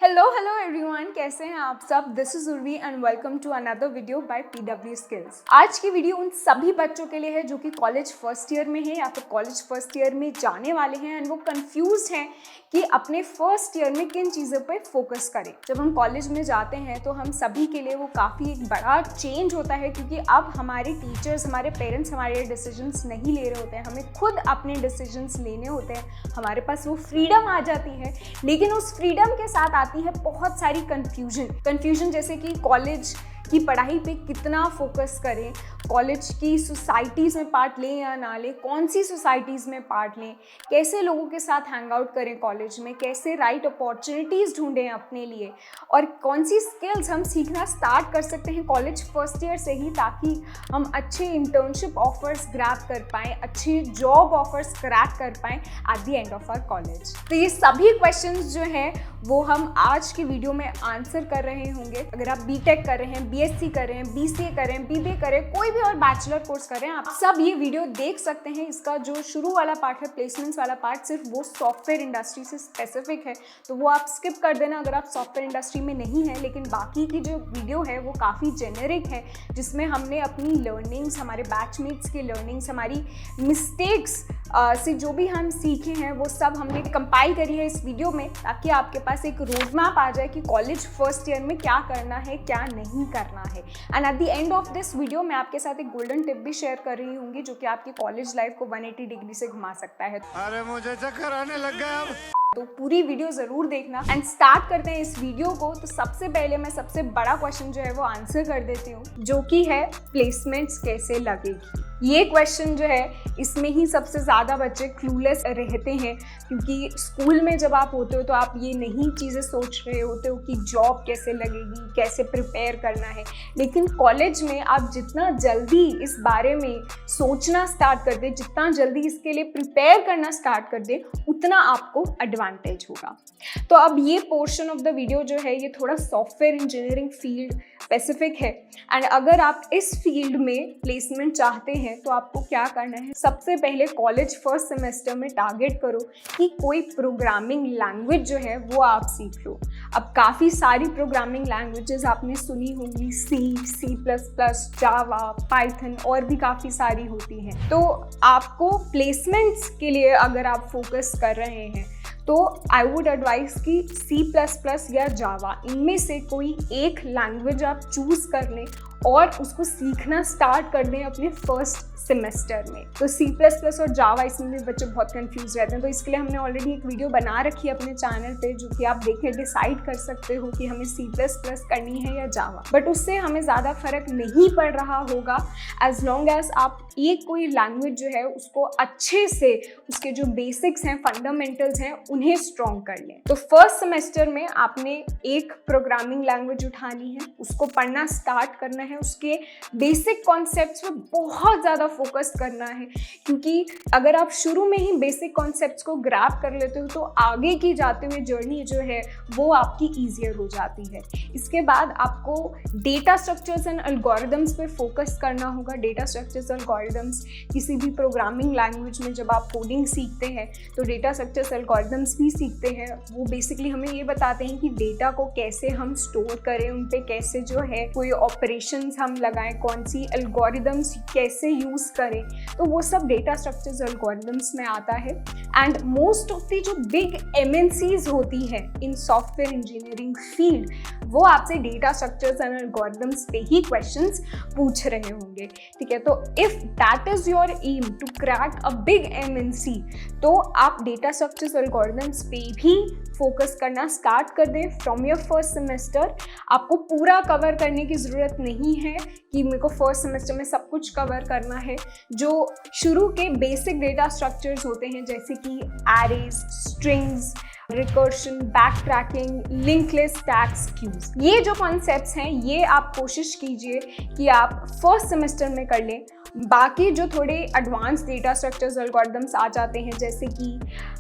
Hello hello everyone, कैसे हैं आप सब। This is Urvi and welcome to another video by PW skills. आज की वीडियो उन सभी बच्चों के लिए है जो कि कॉलेज फर्स्ट ईयर में है या फिर कॉलेज फर्स्ट ईयर में जाने वाले हैं एंड वो कंफ्यूज हैं कि अपने फर्स्ट ईयर में किन चीज़ों पे फोकस करें। जब हम कॉलेज में जाते हैं तो हम सभी के लिए वो काफ़ी एक बड़ा चेंज होता है, क्योंकि अब हमारे टीचर्स, हमारे पेरेंट्स हमारे डिसीजंस नहीं ले रहे होते हैं, हमें खुद अपने डिसीजंस लेने होते हैं। हमारे पास वो फ्रीडम आ जाती है, लेकिन उस फ्रीडम के साथ आती है बहुत सारी कंफ्यूजन जैसे कि कॉलेज की पढ़ाई पे कितना फोकस करें, कॉलेज की सोसाइटीज़ में पार्ट लें या ना लें, कौन सी सोसाइटीज़ में पार्ट लें, कैसे लोगों के साथ हैंग आउट करें कॉलेज में, कैसे राइट अपॉर्चुनिटीज़ ढूंढें अपने लिए, और कौन सी स्किल्स हम सीखना स्टार्ट कर सकते हैं कॉलेज फर्स्ट ईयर से ही, ताकि हम अच्छे इंटर्नशिप ऑफर्स ग्रैब कर पाएँ, अच्छे जॉब ऑफर्स क्रैक कर पाएँ at the end of our college. तो ये सभी क्वेश्चंस जो हैं वो हम आज की वीडियो में आंसर कर रहे होंगे। अगर आप बीटेक कर रहे हैं, बीएससी कर रहे हैं, बीसीए कर रहे हैं, बीबीए कर रहे हैं, कोई भी और बैचलर कोर्स कर रहे हैं, आप सब ये वीडियो देख सकते हैं। इसका जो शुरू वाला पार्ट है, प्लेसमेंट्स वाला पार्ट, सिर्फ वो सॉफ्टवेयर इंडस्ट्री से स्पेसिफिक है, तो वो आप स्किप कर देना अगर आप सॉफ्टवेयर इंडस्ट्री में नहीं है। लेकिन बाकी की जो वीडियो है वो काफ़ी जेनेरिक है, जिसमें हमने अपनी लर्निंग्स, हमारे बैचमेट्स की लर्निंग्स, हमारी मिस्टेक्स से जो भी हम सीखे हैं वो सब हमने कंपाइल करी है इस वीडियो में, ताकि आपके पास एक रोड मैप आ जाए कि कॉलेज फर्स्ट ईयर में क्या करना है, क्या नहीं करना है। And eight the end of this video मैं आपके साथ एक गोल्डन टिप भी शेयर कर रही होंगी, जो कि आपकी कॉलेज लाइफ को 180 डिग्री से घुमा सकता है। अरे मुझे चक्कर आने लग गया अब। तो पूरी वीडियो जरूर देखना। एंड स्टार्ट करते हैं इस वीडियो को। तो सबसे पहले मैं सबसे बड़ा क्वेश्चन जो है वो आंसर कर देती हूँ, जो कि है प्लेसमेंट्स कैसे लगेगी। ये क्वेश्चन जो है, इसमें ही सबसे ज़्यादा बच्चे क्लूलेस रहते हैं, क्योंकि स्कूल में जब आप होते हो तो आप ये नहीं चीज़ें सोच रहे होते हो कि जॉब कैसे लगेगी, कैसे प्रिपेयर करना है। लेकिन कॉलेज में आप जितना जल्दी इस बारे में सोचना स्टार्ट कर दे, जितना जल्दी इसके लिए प्रिपेयर करना स्टार्ट कर दे, उतना आपको एडवांटेज होगा। तो अब ये पोर्शन ऑफ द वीडियो जो है ये थोड़ा सॉफ्टवेयर इंजीनियरिंग फील्ड स्पेसिफिक है। एंड अगर आप इस फील्ड में प्लेसमेंट चाहते हैं तो आपको क्या करना है, सबसे पहले कॉलेज फर्स्ट सेमेस्टर में टारगेट करो कि कोई प्रोग्रामिंग लैंग्वेज जो है वो आप सीख लो। अब काफ़ी सारी प्रोग्रामिंग लैंग्वेजेस आपने सुनी होंगी, सी प्लस प्लस, जावा, पाइथन और भी काफ़ी सारी होती हैं। तो आपको प्लेसमेंट्स के लिए अगर आप फोकस कर रहे हैं तो आई वुड एडवाइस कि C++ या जावा, इनमें से कोई एक लैंग्वेज आप चूज़ कर लें और उसको सीखना स्टार्ट कर दें अपने फर्स्ट सेमेस्टर में। तो C++ और जावा, इसमें भी बच्चे बहुत कंफ्यूज रहते हैं, तो इसके लिए हमने ऑलरेडी एक वीडियो बना रखी है अपने चैनल पे, जो कि आप देख के डिसाइड कर सकते हो कि हमें C++ करनी है या जावा। बट उससे हमें ज़्यादा फर्क नहीं पड़ रहा होगा, एज लॉन्ग एज आप एक कोई लैंग्वेज जो है उसको अच्छे से, उसके जो बेसिक्स हैं, फंडामेंटल्स हैं, उन्हें स्ट्रॉन्ग कर लें। तो फर्स्ट सेमेस्टर में आपने एक प्रोग्रामिंग लैंग्वेज उठानी है, उसको पढ़ना स्टार्ट करना है, उसके बेसिक कॉन्सेप्ट्स पे बहुत ज़्यादा फोकस करना है, क्योंकि अगर आप शुरू में ही बेसिक कॉन्सेप्ट्स को ग्रैब कर लेते हो तो आगे की जाते हुए जर्नी जो है वो आपकी ईजियर हो जाती है। इसके बाद आपको डेटा स्ट्रक्चर्स एंड एल्गोरिदम्स पे फोकस करना होगा। डेटा स्ट्रक्चर्स एल्गोरिदम्स, किसी भी प्रोग्रामिंग लैंग्वेज में जब आप कोडिंग सीखते हैं तो डेटा स्ट्रक्चर्स एल्गोरिदम्स भी सीखते हैं। वो बेसिकली हमें ये बताते हैं कि डेटा को कैसे हम स्टोर करें, उन पे कैसे जो है कोई ऑपरेशंस हम लगाएं, कौन सी एल्गोरिदम्स कैसे यूज़ करें, तो वो सब डेटा स्ट्रक्चर्स एल्गोरिदम्स में आता है। एंड मोस्ट ऑफ दी जो बिग MNCs होती है इन सॉफ्टवेयर इंजीनियरिंग फील्ड, वो आपसे डेटा स्ट्रक्चर्स एंड एल्गोरिदम्स पे ही क्वेश्चंस पूछ रहे होंगे, ठीक है। तो if that is your aim to crack a big MNC, तो आप डेटा स्ट्रक्चर्स एल्गोरिदम्स पे भी फोकस करना स्टार्ट कर दें फ्रॉम योर फर्स्ट सेमेस्टर। आपको पूरा कवर करने की ज़रूरत नहीं है कि मेरे को फर्स्ट सेमेस्टर में सब कुछ कवर करना है। जो शुरू के बेसिक डेटा स्ट्रक्चर्स होते हैं, जैसे कि arrays, strings, recursion, back tracking, link list, stacks, queues, ये जो कॉन्सेप्ट्स हैं ये आप कोशिश कीजिए कि आप फर्स्ट सेमेस्टर में कर लें। बाकी जो थोड़े एडवांस डेटा स्ट्रक्चर्स एल्गोरिदम्स आ जाते हैं, जैसे कि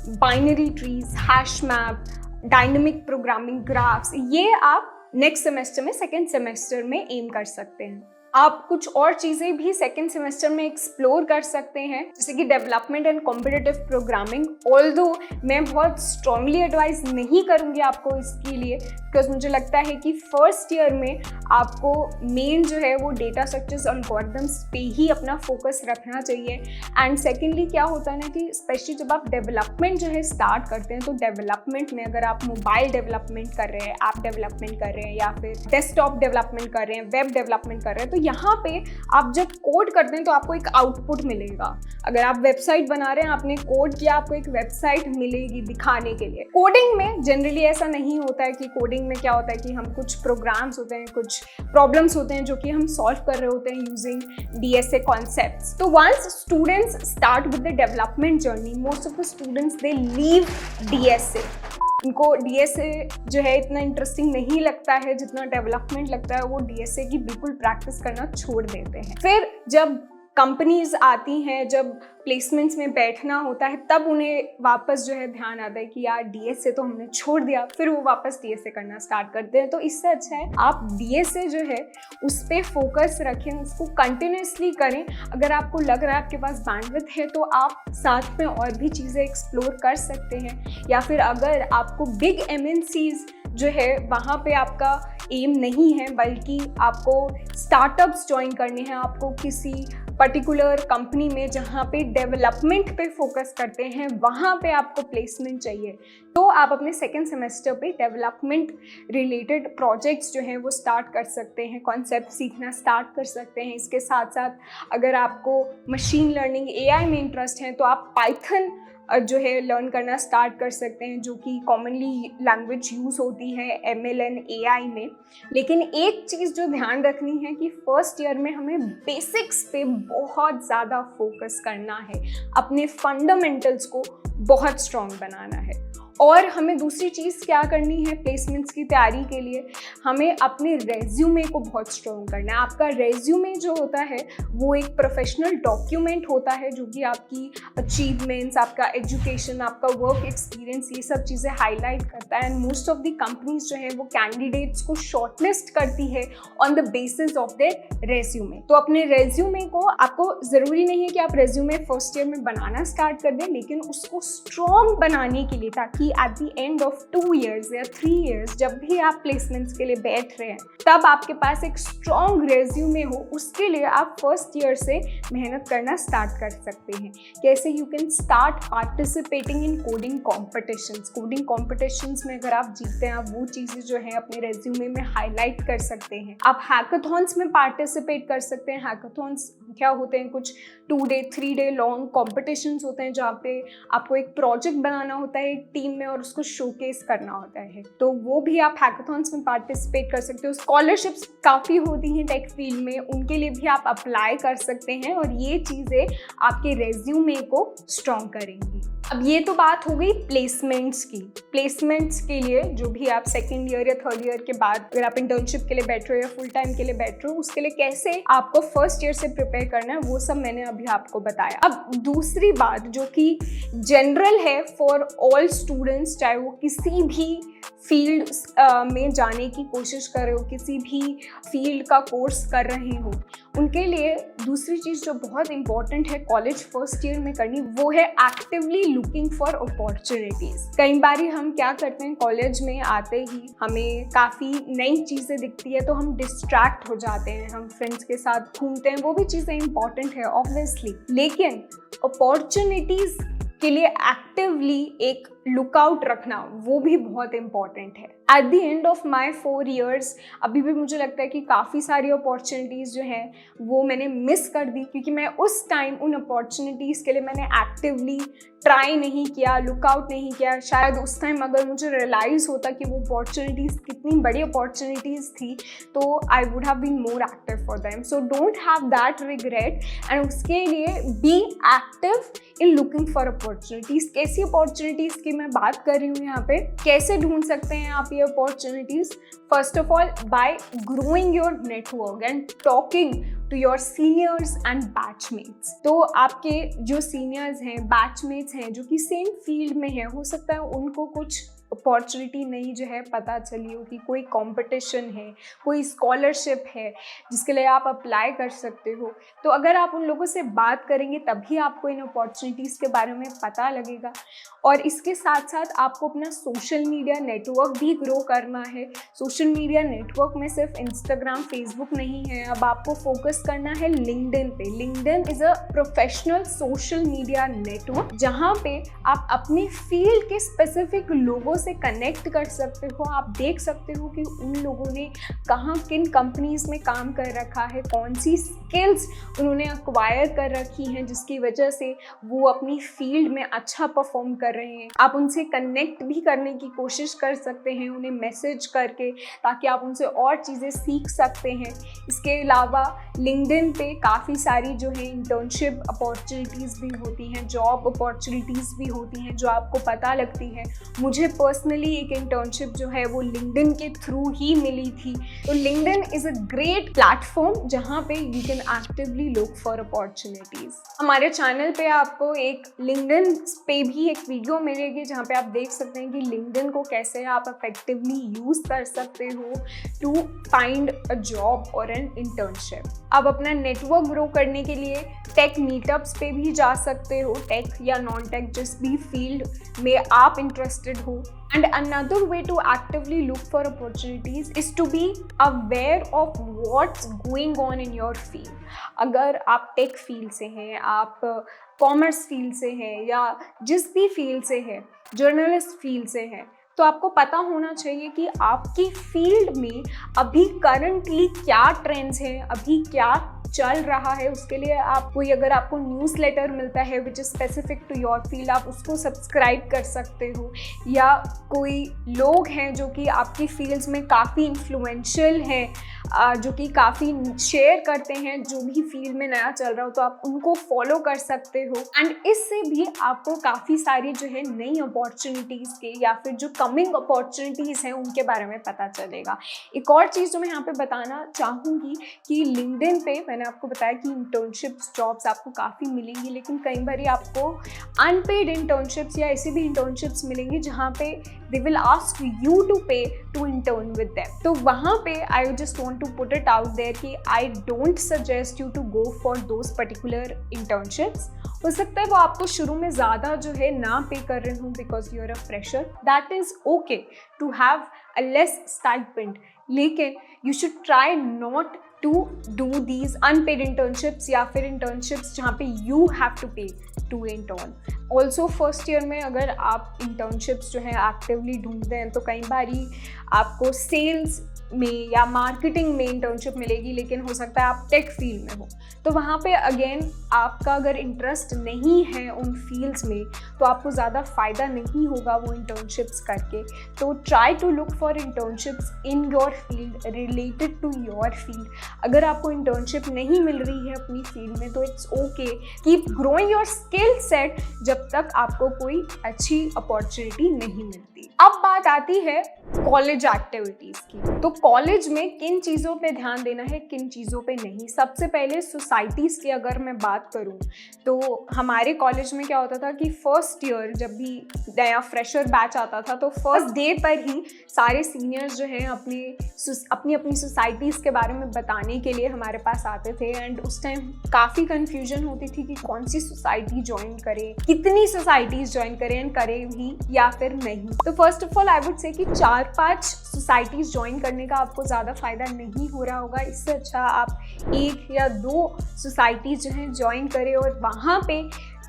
binary trees, hash map, dynamic programming, graphs, ये आप नेक्स्ट सेमेस्टर में, सेकेंड सेमेस्टर में एम कर सकते हैं। आप कुछ और चीज़ें भी सेकेंड सेमेस्टर में एक्सप्लोर कर सकते हैं, जैसे कि development and competitive programming. Although मैं बहुत स्ट्रांगली एडवाइस नहीं करूँगी आपको इसके लिए, बिकॉज मुझे लगता है कि फर्स्ट ईयर में आपको मेन जो है वो डेटा स्ट्रक्चर्स एल्गोरिथम्स पे ही अपना फोकस रखना चाहिए। एंड सेकेंडली क्या होता है ना कि स्पेशली जब आप डेवलपमेंट जो है स्टार्ट करते हैं, तो डेवलपमेंट में अगर आप मोबाइल डेवलपमेंट कर रहे हैं, ऐप डेवलपमेंट कर रहे हैं, या फिर डेस्कटॉप डेवलपमेंट कर रहे हैं, वेब डेवलपमेंट कर रहे हैं, तो यहाँ पे आप जब कोड करते हैं तो आपको एक आउटपुट मिलेगा। अगर आप वेबसाइट बना रहे हैं, आपने कोड किया, आपको एक वेबसाइट मिलेगी दिखाने के लिए। कोडिंग में जनरली ऐसा नहीं होता है कि कोडिंग में क्या होता है कि हम कुछ प्रोग्राम्स होते हैं, कुछ प्रॉब्लम्स होते हैं जो कि हम सॉल्व कर रहे होते हैं यूजिंग DSA कॉन्सेप्ट्स। तो once students start with the development journey, most of the students they leave DSA। उनको DSA जो है इतना इंटरेस्टिंग नहीं लगता है जितना डेवलपमेंट लगता है। वो DSA की बिल्कुल प्रैक्टिस करना छोड़ देते हैं। फिर जब कंपनीज आती हैं, जब प्लेसमेंट्स में बैठना होता है, तब उन्हें वापस जो है ध्यान आता है कि यार DSA तो हमने छोड़ दिया, फिर वो वापस DSA करना स्टार्ट करते हैं। तो इससे अच्छा है आप DSA जो है उस पर फोकस रखें, उसको कंटिन्यूसली करें। अगर आपको लग रहा है आपके पास बैंडविड्थ है तो आप साथ में और भी चीज़ें एक्सप्लोर कर सकते हैं, या फिर अगर आपको बिग MNCs जो है वहाँ पे आपका एम नहीं है, बल्कि आपको स्टार्टअप्स ज्वाइन करने हैं, आपको किसी पर्टिकुलर कंपनी में जहाँ पे डेवलपमेंट पे फोकस करते हैं वहाँ पे आपको प्लेसमेंट चाहिए, तो आप अपने सेकेंड सेमेस्टर पे डेवलपमेंट रिलेटेड प्रोजेक्ट्स जो हैं वो स्टार्ट कर सकते हैं, कॉन्सेप्ट सीखना स्टार्ट कर सकते हैं। इसके साथ साथ अगर आपको मशीन लर्निंग AI में इंटरेस्ट है तो आप पाइथन जो है लर्न करना स्टार्ट कर सकते हैं, जो कि कॉमनली लैंग्वेज यूज़ होती है ML एंड AI में। लेकिन एक चीज़ जो ध्यान रखनी है कि फर्स्ट ईयर में हमें बेसिक्स पे बहुत ज़्यादा फोकस करना है, अपने फंडामेंटल्स को बहुत स्ट्रॉन्ग बनाना है। और हमें दूसरी चीज़ क्या करनी है प्लेसमेंट्स की तैयारी के लिए, हमें अपने रेज्यूमे को बहुत स्ट्रॉन्ग करना है। आपका रेज्यूमे जो होता है वो एक प्रोफेशनल डॉक्यूमेंट होता है जो कि आपकी अचीवमेंट्स, आपका एजुकेशन, आपका वर्क एक्सपीरियंस, ये सब चीज़ें हाईलाइट करता है। And most of the companies जो है वो कैंडिडेट्स को शॉर्टलिस्ट करती है on the basis of their resume. तो अपने रेज्यूमे को, आपको ज़रूरी नहीं है कि आप रेज्यूमे फर्स्ट ईयर में बनाना स्टार्ट कर दें, लेकिन उसको स्ट्रॉन्ग बनाने के लिए, ताकि eight the end of 2 years या 3 years जब भी आप प्लेसमेंट्स के लिए बैठ रहे हैं तब आपके पास एक स्ट्रॉन्ग रेज्यूमे हो, उसके लिए आप फर्स्ट ईयर से मेहनत करना स्टार्ट कर सकते हैं। कैसे? You can start participating in coding competitions. Coding competitions में अगर आप जीतते हैं, आप वो चीज़ें जो है अपने रेज्यूमे में हाईलाइट कर सकते हैं। आप हैकाथॉन्स में पार्टिसिपेट कर सकते हैं। हैकाथॉन्स क्या होते हैं? कुछ 2 day 3 day लॉन्ग कॉम्पिटिशन्स होते हैं जहाँ पे आपको एक प्रोजेक्ट बनाना होता है एक टीम में और उसको शोकेस करना होता है, तो वो भी आप हैकाथॉन्स में पार्टिसिपेट कर सकते हो। स्कॉलरशिप्स काफ़ी होती हैं टेक फील्ड में, उनके लिए भी आप अप्लाई कर सकते हैं और ये चीज़ें आपके रेज्यूमे को स्ट्रॉन्ग करेंगी। अब ये तो बात हो गई प्लेसमेंट्स की। प्लेसमेंट्स के लिए जो भी आप सेकेंड ईयर या थर्ड ईयर के बाद अगर आप इंटर्नशिप के लिए बैठ रहे हो या फुल टाइम के लिए बैठ रहे हो, उसके लिए कैसे आपको फर्स्ट ईयर से प्रिपेयर करना है वो सब मैंने अभी आपको बताया। अब दूसरी बात जो कि जनरल है फॉर ऑल स्टूडेंट्स, चाहे वो किसी भी फील्ड में जाने की कोशिश कर रहे हो, किसी भी फील्ड का कोर्स कर रहे हो, उनके लिए दूसरी चीज़ जो बहुत इंपॉर्टेंट है कॉलेज फर्स्ट ईयर में करनी, वो है एक्टिवली लुकिंग फॉर अपॉर्चुनिटीज़। कई बार हम क्या करते हैं, कॉलेज में आते ही हमें काफ़ी नई चीज़ें दिखती है तो हम डिस्ट्रैक्ट हो जाते हैं, हम फ्रेंड्स के साथ घूमते हैं, वो भी चीज़ें इंपॉर्टेंट है ऑब्वियसली, लेकिन अपॉर्चुनिटीज़ के लिए एक्टिवली एक लुकआउट रखना वो भी बहुत इंपॉर्टेंट है। Eight the end of my 4 years अभी भी मुझे लगता है कि काफ़ी सारी अपॉर्चुनिटीज़ जो हैं वो मैंने मिस कर दी, क्योंकि मैं उस टाइम उन अपॉर्चुनिटीज़ के लिए मैंने एक्टिवली ट्राई नहीं किया, लुकआउट नहीं किया। शायद उस टाइम अगर मुझे रियलाइज़ होता कि वो अपॉर्चुनिटीज़ कितनी बड़ी अपॉर्चुनिटीज़ थी तो I would have been more active for them. So don't have that regret, and उसके लिए be active in looking for opportunities. कैसी अपॉर्चुनिटीज़ की मैं बात कर रही हूँ यहाँ पे, कैसे ढूंढ सकते हैं आप ये opportunities? First of all by growing your network and talking to your seniors and batchmates. तो आपके जो सीनियर्स हैं, बैचमेट्स हैं जो कि सेम फील्ड में हैं, हो सकता है उनको कुछ अपॉर्चुनिटी नई जो है पता चली हो कि कोई कंपटीशन है, कोई स्कॉलरशिप है जिसके लिए आप अप्लाई कर सकते हो, तो अगर आप उन लोगों से बात करेंगे तभी आपको इन अपॉर्चुनिटीज़ के बारे में पता लगेगा। और इसके साथ साथ आपको अपना सोशल मीडिया नेटवर्क भी ग्रो करना है। सोशल मीडिया नेटवर्क में सिर्फ इंस्टाग्राम, फेसबुक नहीं है, अब आपको फोकस करना है लिंक्डइन पे। LinkedIn is a professional social media network जहाँ पे आप अपने फील्ड के स्पेसिफिक लोगों से कनेक्ट कर सकते हो। आप देख सकते हो कि उन लोगों ने कहाँ किन कंपनीज में काम कर रखा है, कौन सी स्किल्स उन्होंने एक्वायर कर रखी हैं जिसकी वजह से वो अपनी फील्ड में अच्छा परफॉर्म कर रहे हैं। आप उनसे कनेक्ट भी करने की कोशिश कर सकते हैं, उन्हें मैसेज करके, ताकि आप उनसे और चीज़ें सीख सकते हैं। इसके अलावा लिंक्डइन पे काफ़ी सारी जो है इंटर्नशिप अपॉर्चुनिटीज़ भी होती हैं, जॉब अपॉर्चुनिटीज़ भी होती हैं जो आपको पता लगती है। मुझे पर्सनली एक इंटर्नशिप जो है वो लिंक्डइन के थ्रू ही मिली थी। तो LinkedIn is a great platform जहाँ पे you can actively look for opportunities. हमारे चैनल पे आपको एक लिंक्डइन पे भी एक वीडियो मिलेगी जहाँ पे आप देख सकते हैं कि लिंक्डइन को कैसे आप इफेक्टिवली यूज़ कर सकते हो टू फाइंड अ जॉब और एन इंटर्नशिप। अब अपना नेटवर्क ग्रो करने के लिए टेक मीटअप्स पे भी जा सकते हो, टेक या नॉन टेक जिस भी फील्ड में आप इंटरेस्टेड हो। And another way to actively look for opportunities is to be aware of what's going on in your field. अगर आप टेक फील्ड से हैं, आप कॉमर्स फील्ड से हैं या जिस भी फील्ड से हैं, जर्नलिस्ट फील्ड से हैं, तो आपको पता होना चाहिए कि आपकी फील्ड में अभी करंटली क्या ट्रेंड्स हैं, अभी क्या चल रहा है। उसके लिए आप कोई अगर आपको न्यूज़लेटर मिलता है which is specific to your field, आप उसको सब्सक्राइब कर सकते हो। या कोई लोग हैं जो कि आपकी फील्ड्स में काफ़ी इन्फ्लुएंशियल हैं, जो कि काफ़ी शेयर करते हैं जो भी फील्ड में नया चल रहा हो, तो आप उनको फॉलो कर सकते हो। एंड इससे भी आपको काफ़ी सारी जो है नई अपॉर्चुनिटीज़ के या फिर जो कमिंग अपॉर्चुनिटीज़ हैं उनके बारे में पता चलेगा। एक और चीज़ जो मैं यहाँ पे बताना चाहूँगी कि लिंक्डइन पे मैंने आपको बताया कि इंटर्नशिप्स, जॉब्स आपको काफ़ी मिलेंगी, लेकिन कई बार आपको अनपेड इंटर्नशिप्स या ऐसी भी इंटर्नशिप्स मिलेंगी जहाँ पे they will ask you to pay to intern with them. तो वहाँ पे I just want to put it out there कि I don't suggest you to go for those particular internships. हो सकता है वो आपको शुरू में ज़्यादा जो है ना पे कर रहे हो because you are a fresher, that is okay to have a less stipend, लेकिन you should try not to do these unpaid internships या फिर इंटर्नशिप्स जहाँ पे you have to pay to intern. Also first year में अगर आप internships जो है एक्टिवली ढूंढते हैं तो कई बारी आपको सेल्स में या मार्केटिंग में इंटर्नशिप मिलेगी, लेकिन हो सकता है आप टेक फील्ड में हो, तो वहाँ पे अगेन आपका अगर इंटरेस्ट नहीं है उन फील्ड्स में तो आपको ज़्यादा फ़ायदा नहीं होगा वो इंटर्नशिप्स करके। तो try to look for internships in your field related to your field. अगर आपको इंटर्नशिप नहीं मिल रही है अपनी फील्ड में तो it's okay, keep growing your skill set जब तक आपको कोई अच्छी अपॉर्चुनिटी नहीं मिलती। अब बात आती है कॉलेज एक्टिविटीज़ की। तो कॉलेज में किन चीज़ों पे ध्यान देना है, किन चीज़ों पे नहीं। सबसे पहले सोसाइटीज़ की अगर मैं बात करूँ तो हमारे कॉलेज में क्या होता था कि फर्स्ट ईयर जब भी नया फ्रेशर बैच आता था तो फर्स्ट डे पर ही सारे सीनियर्स जो हैं अपनी सोसाइटीज़ के बारे में बताने के लिए हमारे पास आते थे। एंड उस टाइम काफ़ी कन्फ्यूजन होती थी कि कौन सी सोसाइटी ज्वाइन करें, कितनी सोसाइटीज़ ज्वाइन करें एंड करें भी या फिर नहीं। तो first of all I would say कि 4-5 सोसाइटीज़ ज्वाइन करने का आपको ज़्यादा फ़ायदा नहीं हो रहा होगा। इससे अच्छा आप 1 या 2 सोसाइटीज़ जो हैं ज्वाइन करें और वहाँ पे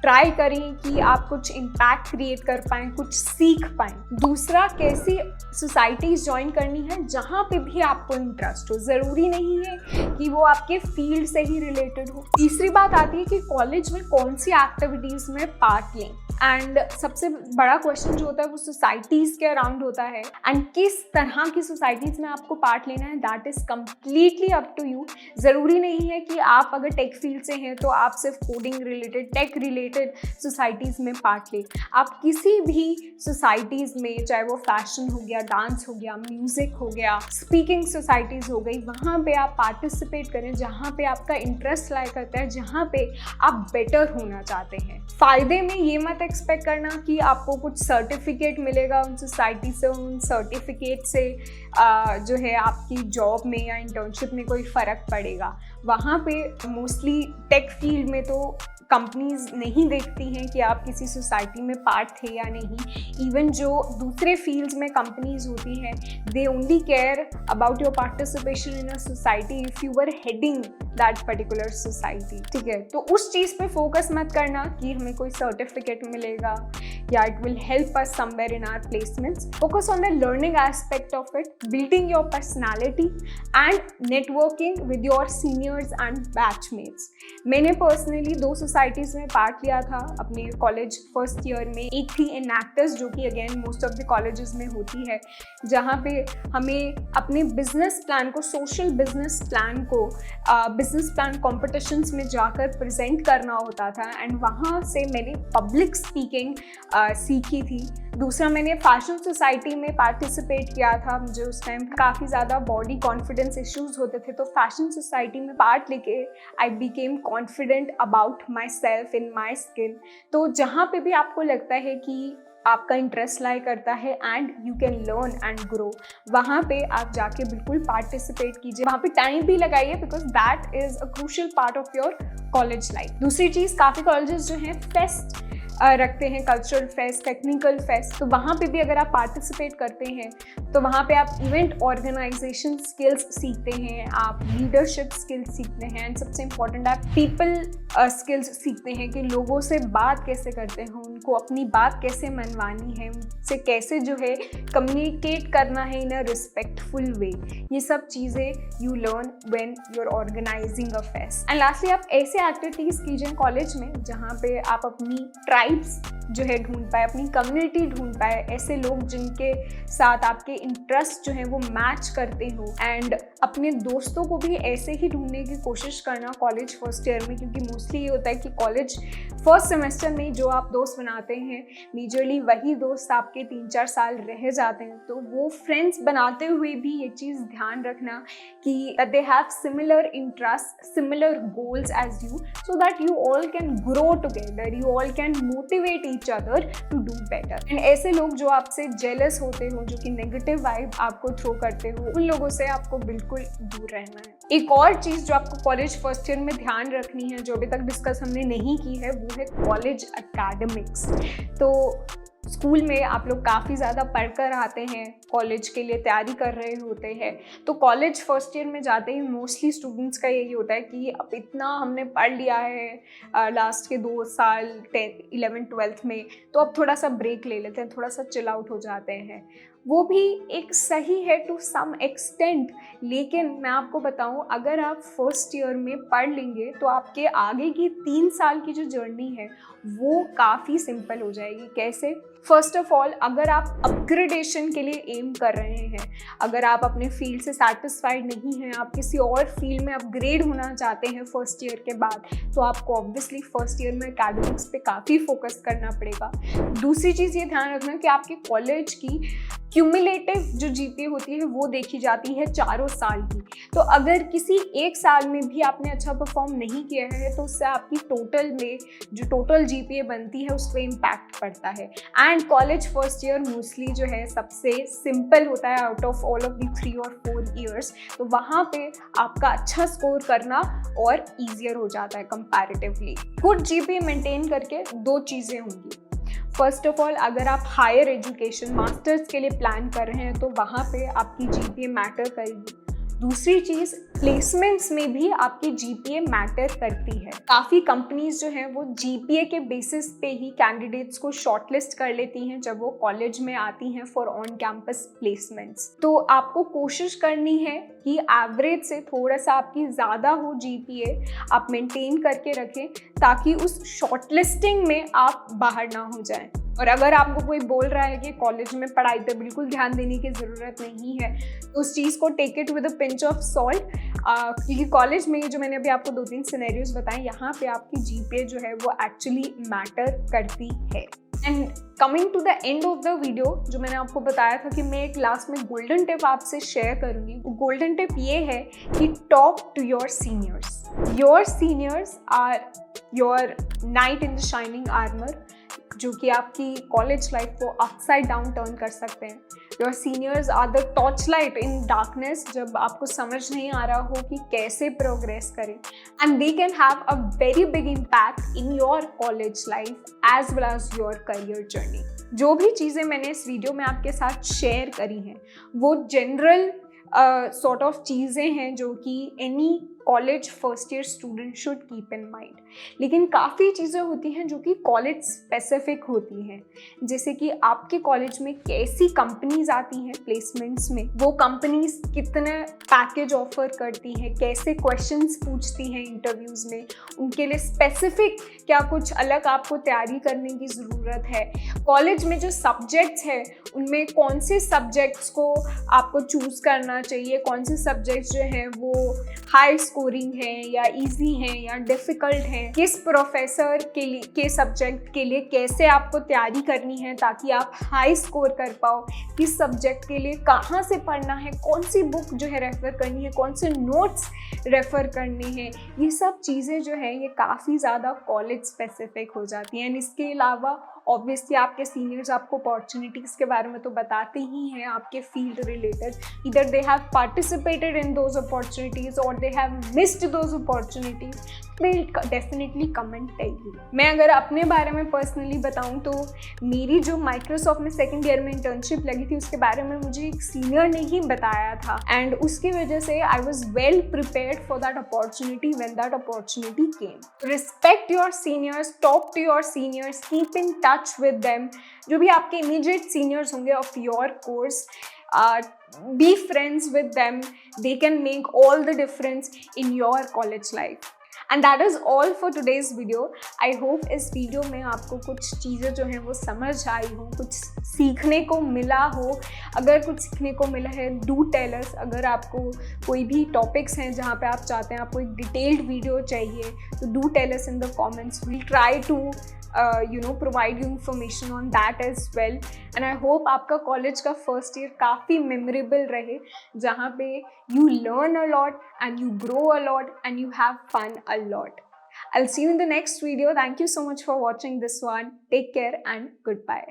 ट्राई करें कि आप कुछ इम्पैक्ट क्रिएट कर पाएँ, कुछ सीख पाएँ। दूसरा, कैसी सोसाइटीज़ ज्वाइन करनी है जहाँ पे भी आपको इंटरेस्ट हो, ज़रूरी नहीं है कि वो आपके फील्ड से ही रिलेटेड हो। तीसरी बात आती है कि कॉलेज में कौन सी एक्टिविटीज़ में पार्ट लें। एंड सबसे बड़ा क्वेश्चन जो होता है वो सोसाइटीज़ के अराउंड होता है एंड किस तरह की सोसाइटीज़ में आपको पार्ट लेना है, that is completely up to you. ज़रूरी नहीं है कि आप अगर टेक फील्ड से हैं तो आप सिर्फ coding related, tech related related societies में पार्ट लें। आप किसी भी सोसाइटीज़ में, चाहे वो फैशन हो गया, डांस हो गया, म्यूज़िक हो गया, स्पीकिंग सोसाइटीज़ हो गई, वहाँ पे आप पार्टिसिपेट करें जहाँ पे आपका इंटरेस्ट लाइक करता है, जहाँ पे आप बेटर होना चाहते हैं। फ़ायदे में ये मत एक्सपेक्ट करना कि आपको कुछ सर्टिफिकेट मिलेगा उन सोसाइटी से, उन सर्टिफिकेट से जो है आपकी जॉब में या इंटर्नशिप में कोई फ़र्क पड़ेगा। वहाँ पे मोस्टली टेक फील्ड में तो कंपनीज नहीं देखती हैं कि आप किसी सोसाइटी में पार्ट थे या नहीं। इवन जो दूसरे फील्ड्स में कंपनीज होती हैं, they only care about your participation in a society if you were heading that particular society. ठीक है, तो उस चीज़ पे फोकस मत करना कि हमें कोई सर्टिफिकेट मिलेगा या it will help us somewhere in our placements. Focus on the learning aspect of it, building your personality and networking with your seniors and batchmates. मैंने पर्सनली 2 सोसाइटीज़ में पार्ट लिया था अपने कॉलेज फर्स्ट ईयर में। एक थी इनएक्टस, जो कि again most of the colleges में होती है, जहाँ पे हमें अपने बिजनेस प्लान को, सोशल बिजनेस प्लान को बिजनेस प्लान कॉम्पिटिशन्स में जाकर प्रेजेंट करना होता था। एंड वहाँ से मैंने पब्लिक स्पीकिंग सीखी थी। दूसरा, मैंने फैशन सोसाइटी में पार्टिसिपेट किया था। मुझे उस टाइम काफ़ी ज़्यादा बॉडी कॉन्फिडेंस इश्यूज़ होते थे, तो फैशन सोसाइटी में पार्ट लेके I became confident about my self in my skin. तो जहाँ पे भी आपको लगता है कि आपका इंटरेस्ट लाई करता है and you can learn and grow, वहाँ पे आप जाके बिल्कुल पार्टिसिपेट कीजिए, वहाँ पे टाइम भी लगाइए, because that is a crucial part of your college life. दूसरी चीज़, काफ़ी कॉलेजेस जो हैं फेस्ट रखते हैं, कल्चरल फेस्ट, टेक्निकल फेस्ट, तो वहाँ पे भी अगर आप पार्टिसिपेट करते हैं तो वहाँ पे आप इवेंट ऑर्गेनाइजेशन स्किल्स सीखते हैं, आप लीडरशिप स्किल्स सीखते हैं, एंड सबसे इम्पॉर्टेंट आप पीपल स्किल्स सीखते हैं कि लोगों से बात कैसे करते हैं, उनको अपनी बात कैसे मनवानी है, उनसे कैसे जो है कम्युनिकेट करना है इन अ रिस्पेक्टफुल वे। ये सब चीज़ें you learn when you are organizing a fest. And lastly, आप ऐसे एक्टिविटीज़ कीजिए कॉलेज में जहाँ पे आप अपनी ट्राइब्स जो है ढूंढ पाए, अपनी कम्युनिटी ढूंढ पाए, ऐसे लोग जिनके साथ आपके इंटरेस्ट जो है वो मैच करते हो। एंड अपने दोस्तों को भी ऐसे ही ढूंढने की कोशिश करना कॉलेज फर्स्ट ईयर में, क्योंकि मोस्टली ये होता है कि कॉलेज फर्स्ट सेमेस्टर में जो आप दोस्त बनाते हैं, मेजरली वही दोस्त आपके 3-4 साल रह जाते हैं। तो वो फ्रेंड्स बनाते हुए भी ये चीज़ ध्यान रखना कि they have similar interest, similar goals as you, so that you all can grow together, you all can motivate each other to do better. And ऐसे लोग जो आपसे जेलस होते हो, जो कि नेगेटिव वाइब आपको थ्रो करते हो, उन लोगों से आपको बिल्कुल दूर रहना है। एक और चीज़ जो आपको कॉलेज फर्स्ट ईयर में ध्यान रखनी है, जो अभी तक डिस्कस हमने नहीं की है, वो है कॉलेज एकेडमिक्स। तो स्कूल में आप लोग काफ़ी ज़्यादा पढ़कर आते हैं, कॉलेज के लिए तैयारी कर रहे होते हैं, तो कॉलेज फर्स्ट ईयर में जाते ही मोस्टली स्टूडेंट्स का यही होता है कि अब इतना हमने पढ़ लिया है लास्ट के 2 साल 10th 11th 12th में, तो अब थोड़ा सा ब्रेक ले लेते हैं, थोड़ा सा चिल आउट हो जाते हैं। वो भी एक सही है टू सम एक्सटेंट, लेकिन मैं आपको बताऊं, अगर आप फर्स्ट ईयर में पढ़ लेंगे तो आपके आगे की 3 साल की जो जर्नी है वो काफ़ी सिंपल हो जाएगी। कैसे? फर्स्ट ऑफ ऑल, अगर आप अपग्रेडेशन के लिए एम कर रहे हैं, अगर आप अपने फील्ड से सेटिस्फाइड नहीं हैं, आप किसी और फील्ड में अपग्रेड होना चाहते हैं फर्स्ट ईयर के बाद, तो आपको ऑब्वियसली फर्स्ट ईयर में एकेडमिक्स पे काफ़ी फोकस करना पड़ेगा। दूसरी चीज़ ये ध्यान रखना कि आपके कॉलेज की क्यूमुलेटिव जो जीपीए होती है वो देखी जाती है 4 साल की। तो अगर किसी एक साल में भी आपने अच्छा परफॉर्म नहीं किया है तो उससे आपकी टोटल में जो टोटल जीपीए बनती है उस पर इम्पैक्ट पड़ता है। And college first year mostly जो है सबसे सिंपल होता है out of all of the 3 और 4 ईयर्स, तो वहाँ पे आपका अच्छा स्कोर करना और ईजियर हो जाता है कंपैरेटिवली। गुड जीपीए मेंटेन करके 2 चीज़ें होंगी। फर्स्ट ऑफ ऑल, अगर आप हायर एजुकेशन मास्टर्स के लिए प्लान कर रहे हैं तो वहाँ पे आपकी जीपीए मैटर करेगी। दूसरी चीज़, प्लेसमेंट्स में भी आपकी जीपीए मैटर करती है। काफ़ी कंपनीज जो हैं वो जीपीए के बेसिस पे ही कैंडिडेट्स को शॉर्टलिस्ट कर लेती हैं जब वो कॉलेज में आती हैं फॉर ऑन कैंपस प्लेसमेंट्स। तो आपको कोशिश करनी है कि एवरेज से थोड़ा सा आपकी ज़्यादा हो जीपीए, आप मेंटेन करके रखें ताकि उस शॉर्टलिस्टिंग में आप बाहर ना हो जाएं। और अगर आपको कोई बोल रहा है कि कॉलेज में पढ़ाई पे बिल्कुल ध्यान देने की ज़रूरत नहीं है, तो उस चीज़ को take it with a pinch of salt, क्योंकि कॉलेज में जो मैंने अभी आपको 2-3 सिनेरियोज बताए, यहाँ पे आपकी जीपीए जो है वो एक्चुअली मैटर करती है। And coming to the end of the video, जो मैंने आपको बताया था कि मैं एक लास्ट में गोल्डन टिप आपसे शेयर करूंगी, वो गोल्डन टिप ये है कि talk to your seniors. Your seniors are your knight in the shining armour, जो कि आपकी कॉलेज लाइफ को अपसाइड डाउन टर्न कर सकते हैं। Your seniors are the torch light in darkness, जब आपको समझ नहीं आ रहा हो कि कैसे प्रोग्रेस करें, and they can have a very big impact in your college life as well as your career journey. जो भी चीज़ें मैंने इस वीडियो में आपके साथ शेयर करी हैं वो जनरल सॉर्ट ऑफ चीज़ें हैं जो कि any college first year student should keep in mind. लेकिन काफ़ी चीज़ें होती हैं जो कि कॉलेज स्पेसिफिक होती हैं, जैसे कि आपके कॉलेज में कैसी कंपनीज आती हैं प्लेसमेंट्स में, वो कंपनीज कितने पैकेज ऑफर करती हैं, कैसे क्वेश्चंस पूछती हैं इंटरव्यूज़ में, उनके लिए स्पेसिफिक क्या कुछ अलग आपको तैयारी करने की ज़रूरत है, कॉलेज में जो सब्जेक्ट्स हैं उनमें कौन से सब्जेक्ट्स को आपको चूज़ करना चाहिए, कौन से सब्जेक्ट्स जो हैं वो हाई स्कोरिंग है या इजी है या डिफ़िकल्ट है, किस प्रोफेसर के सब्जेक्ट के लिए कैसे आपको तैयारी करनी है ताकि आप हाई स्कोर कर पाओ, किस सब्जेक्ट के लिए कहाँ से पढ़ना है, कौन सी बुक जो है रेफ़र करनी है, कौन से नोट्स रेफ़र करने हैं, ये सब चीज़ें जो है ये काफ़ी ज़्यादा कॉलेज स्पेसिफिक हो जाती हैं। एंड इसके अलावा ऑब्वियसली आपके सीनियर्स आपको अपॉर्चुनिटीज़ के बारे में तो बताते ही हैं आपके फील्ड रिलेटेड, इधर they have participated in those opportunities और they have missed those opportunities, will definitely come and tell you. मैं अगर अपने बारे में पर्सनली बताऊं तो मेरी जो माइक्रोसॉफ्ट में सेकंड ईयर में इंटर्नशिप लगी थी उसके बारे में मुझे एक सीनियर ने ही बताया था, एंड उसकी वजह से I was well prepared for that opportunity when that opportunity came. Respect your seniors, talk to your seniors, keep in touch with them. जो भी आपके इमीडिएट सीनियर्स होंगे of your course, be friends with them. They can make all the difference in your college life. And that is all for today's video. I hope इस video में आपको कुछ चीज़ें जो हैं वो समझ आई हो, कुछ सीखने को मिला हो। अगर कुछ सीखने को मिला है डू टेल अस। अगर आपको कोई भी टॉपिक्स हैं जहाँ पे आप चाहते हैं आपको एक डिटेल्ड वीडियो चाहिए तो do tell us in the comments. We'll try to provide you information on that as well. And I hope आपका कॉलेज का फर्स्ट ईयर काफ़ी मेमोरेबल रहे, जहाँ पे you learn a lot and you grow a lot and you have fun a lot. I'll see you in the next video. Thank you so much for watching this one. Take care and goodbye.